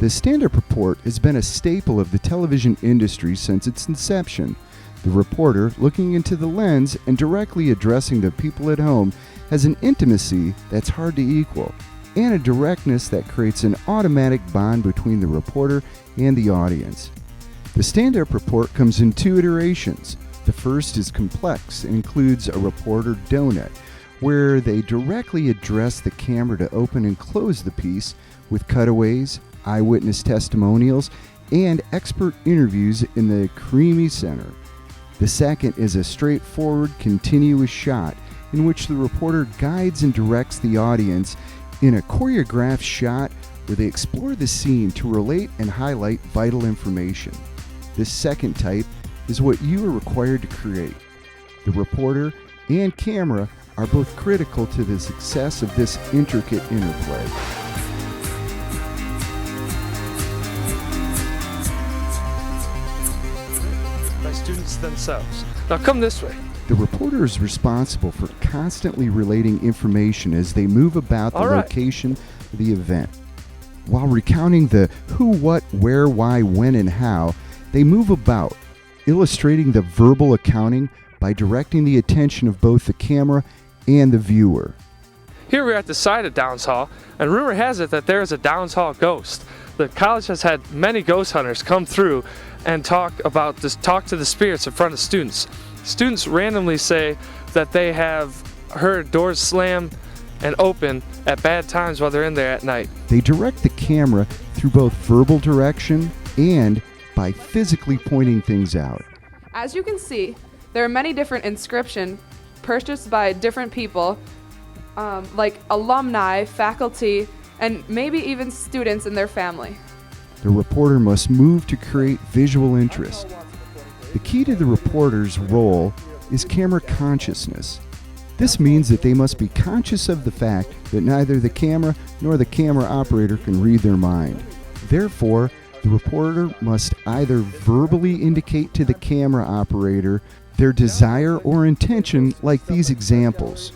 The stand-up report has been a staple of the television industry since its inception. The reporter, looking into the lens and directly addressing the people at home, has an intimacy that's hard to equal, and a directness that creates an automatic bond between the reporter and the audience. The stand-up report comes in two iterations. The first is complex and includes a reporter donut, where they directly address the camera to open and close the piece with cutaways, eyewitness testimonials, and expert interviews in the creamy center. The second is a straightforward, continuous shot in which the reporter guides and directs the audience in a choreographed shot where they explore the scene to relate and highlight vital information. This second type is what you are required to create. The reporter and camera are both critical to the success of this intricate interplay. By students themselves. Now come this way. The reporter is responsible for constantly relating information as they move about the location of the event. While recounting the who, what, where, why, when, and how, they move about, illustrating the verbal accounting by directing the attention of both the camera and the viewer. Here we're at the side of Downs Hall, and rumor has it that there is a Downs Hall ghost. The college has had many ghost hunters come through and talk to the spirits in front of students. Students randomly say that they have heard doors slam and open at bad times while they're in there at night. They direct the camera through both verbal direction and by physically pointing things out. As you can see, there are many different inscriptions purchased by different people, like alumni, faculty, and maybe even students and their family. The reporter must move to create visual interest. The key to the reporter's role is camera consciousness. This means that they must be conscious of the fact that neither the camera nor the camera operator can read their mind. Therefore, the reporter must either verbally indicate to the camera operator their desire or intention, like these examples.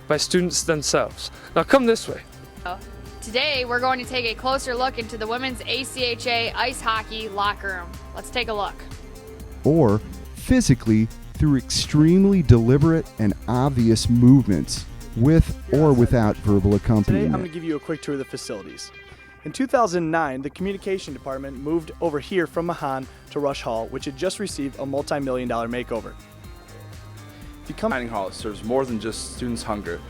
By students themselves. Now come this way. Today we're going to take a closer look into the women's ACHA ice hockey locker room. Let's take a look. Or physically through extremely deliberate and obvious movements with or without verbal accompaniment. Today I'm going to give you a quick tour of the facilities. In 2009, the communication department moved over here from Mahan to Rush Hall, which had just received a multi-million-dollar makeover. If you come to Dining Hall, it serves more than just students' hunger.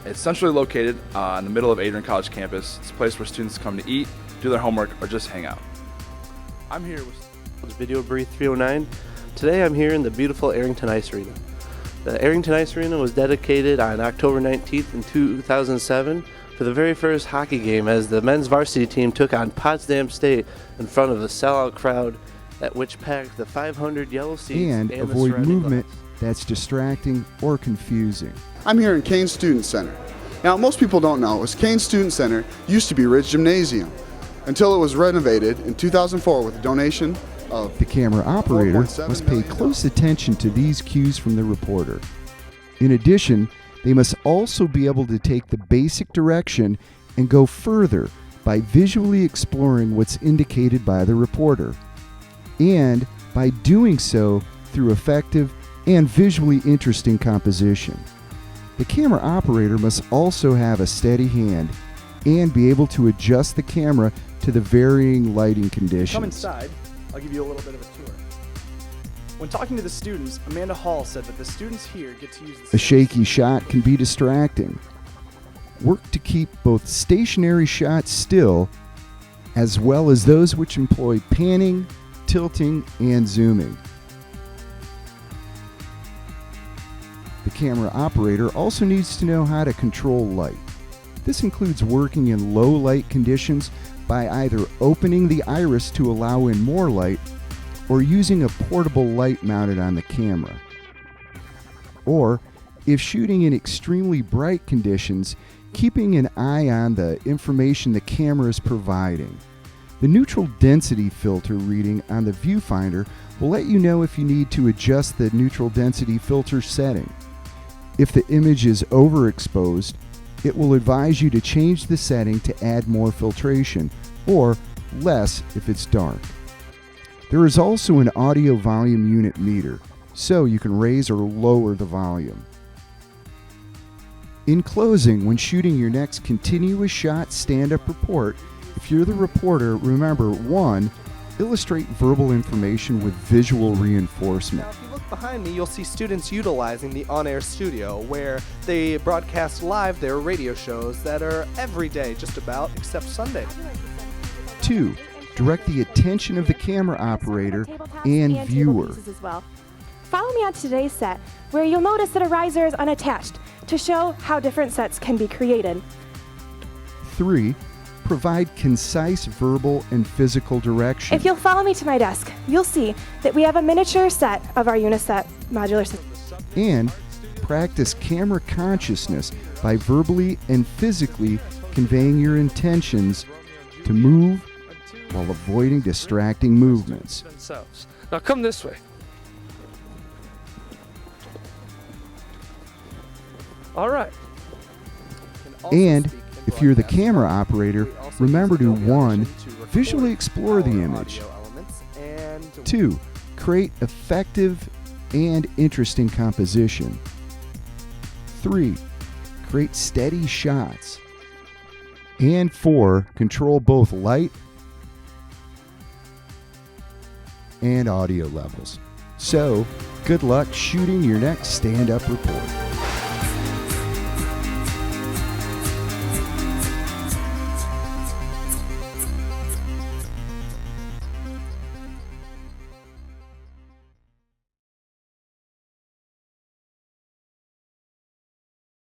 It's centrally located in the middle of Adrian College campus. It's a place where students come to eat, do their homework, or just hang out. I'm here with Video Breathe 309. Today I'm here in the beautiful Arrington Ice Arena. The Arrington Ice Arena was dedicated on October 19th in 2007 for the very first hockey game as the men's varsity team took on Potsdam State in front of a sellout crowd at which packed the 500 yellow seats and the avoid surrounding movement glass. that's distracting or confusing. I'm here in Kane Student Center. Now, most people don't know is Kane Student Center used to be Ridge Gymnasium until it was renovated in 2004 with a donation of The camera operator $4.7 must pay million. close attention to these cues from the reporter. In addition, they must also be able to take the basic direction and go further by visually exploring what's indicated by the reporter, and by doing so through effective and visually interesting composition. The camera operator must also have a steady hand and be able to adjust the camera to the varying lighting conditions. Come inside, I'll give you a little bit of a tour. When talking to the students, Amanda Hall said that the students here get to use the A shaky shot can be distracting. Work to keep both stationary shots still, as well as those which employ panning, tilting, and zooming. The camera operator also needs to know how to control light. This includes working in low light conditions by either opening the iris to allow in more light or using a portable light mounted on the camera. Or, if shooting in extremely bright conditions, keeping an eye on the information the camera is providing. The neutral density filter reading on the viewfinder will let you know if you need to adjust the neutral density filter setting. If the image is overexposed, It will advise you to change the setting to add more filtration, or less if it's dark. There is also an audio volume unit meter, so you can raise or lower the volume. In closing, when shooting your next continuous shot stand-up report, if you're the reporter, remember 1. Illustrate verbal information with visual reinforcement. Now, if you look behind me, you'll see students utilizing the on-air studio where they broadcast live their radio shows that are every day just about except Sunday. 2. Direct the attention of the camera operator and viewer. As well. Follow me on today's set, where you'll notice that a riser is unattached to show how different sets can be created. 3. Provide concise verbal and physical direction. If you'll follow me to my desk, you'll see that we have a miniature set of our Uniset modular system. And practice camera consciousness by verbally and physically conveying your intentions to move while avoiding distracting movements. Themselves. Now come this way. All right. And if you're the camera operator, remember to 1. Visually explore the image. 2. Create effective and interesting composition. 3. Create steady shots. And 4. Control both light and audio levels. So, good luck shooting your next stand-up report.